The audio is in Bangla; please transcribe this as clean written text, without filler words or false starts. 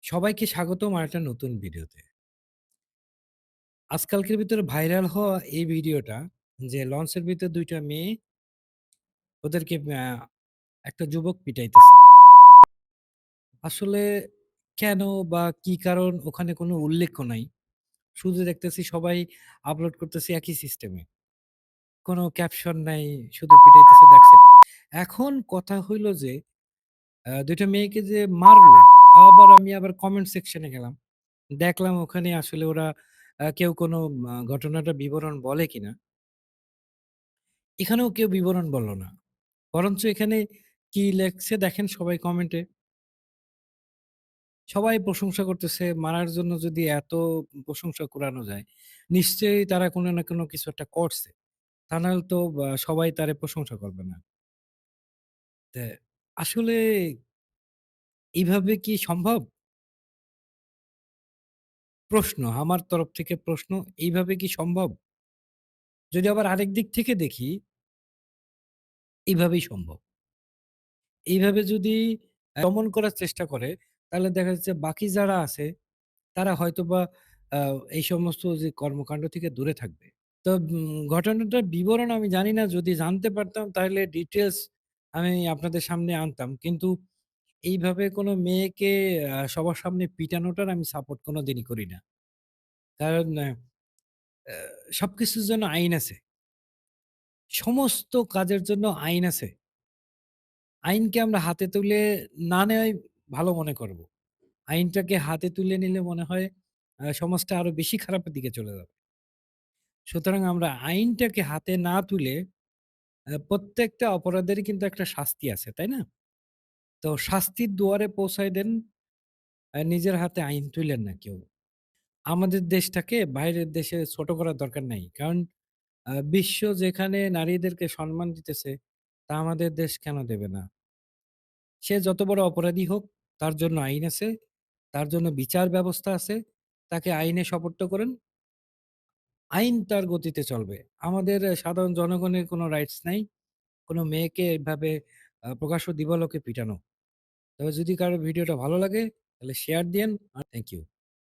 সবাইকে স্বাগতম আরেকটা নতুন ভিডিওতে। আজকালকের ভিতরে ভাইরাল হওয়া এই ভিডিওটা যে লঞ্চের ভিতরে ২ টা মেয়ে ওদেরকে একটা যুবক পিটাইতেছে। আসলে কেন বা কি কারণ ওখানে কোনো উল্লেখ্য নাই। শুধু দেখতেছি সবাই আপলোড করতেছে একই সিস্টেমে। কোনো ক্যাপশন নাই, শুধু পিটাইতেছে দ্যাটস ইট। এখন কথা হইল যে ২ টা মেয়েকে যে মারলো, আমি আবার কমেন্ট সেকশনে গেলাম। দেখলাম ওখানে আসলে ওরা কেউ কোনো ঘটনাটার বিবরণ বলে কিনা। এখানেও কেউ বিবরণ বলল না। বরঞ্চ এখানে কি লেখছে দেখেন সবাই কমেন্টে। সবাই প্রশংসা করতেছে। মারার জন্য যদি এত প্রশংসা কুড়ানো যায়, নিশ্চয়ই তারা কোনো না কোনো কিছু একটা করছে। তা নাহলে তো সবাই তারে প্রশংসা করবে না। তা আসলে এভাবে কি সম্ভব? প্রশ্ন, আমার তরফ থেকে প্রশ্ন, এইভাবে কি সম্ভব? যদি আবার আরেক দিক থেকে দেখি, এভাবেই সম্ভব। এইভাবে যদি দমন করার চেষ্টা করে, তাহলে দেখা যাচ্ছে বাকি যারা আছে, তারা হয়তোবা আ এই সমস্ত যে কর্মকাণ্ড থেকে দূরে থাকবে। তো ঘটনাটার বিবরণ আমি জানি না। যদি জানতে পারতাম তাহলে ডিটেইলস আমি আপনাদের সামনে আনতাম। কিন্তু এইভাবে কোনো মেয়েকে সবার সামনে পিটানোটার আমি সাপোর্ট কোনদিনই করি না। কারণ সবকিছুর জন্য আইন আছে। সমস্ত কাজের জন্য আইন আছে। আইনকে আমরা হাতে তুলে না নেওয়াই ভালো মনে করব। আইনটাকে হাতে তুলে নিলে মনে হয় সমাজটা আরো বেশি খারাপের দিকে চলে যাবে। সুতরাং আমরা আইনটাকে হাতে না তুলে প্রত্যেকটা অপরাধেরই কিন্তু একটা শাস্তি আছে, তাই না? তো শাস্তির দুয়ারে পৌঁছায় দেন, নিজের হাতে আইন তুইলেন না কেউ। আমাদের দেশটাকে বাইরের দেশে ছোট করার দরকার নাই। কারণ বিশ্ব যেখানে নারীদেরকে সম্মান দিতেছে, তা আমাদের দেশ কেন দেবে না? সে যত বড় অপরাধী হোক, তার জন্য আইন আছে, তার জন্য বিচার ব্যবস্থা আছে। তাকে আইনে সোপর্দ করেন, আইন তার গতিতে চলবে। আমাদের সাধারণ জনগণের কোনো রাইটস নাই। কোনো মেয়েকে এভাবে প্রকাশ্য দিবালোকে পিটানো। তবে যদি কারো ভিডিওটা ভালো লাগে, তাহলে শেয়ার দিয়েন। আর থ্যাংক ইউ।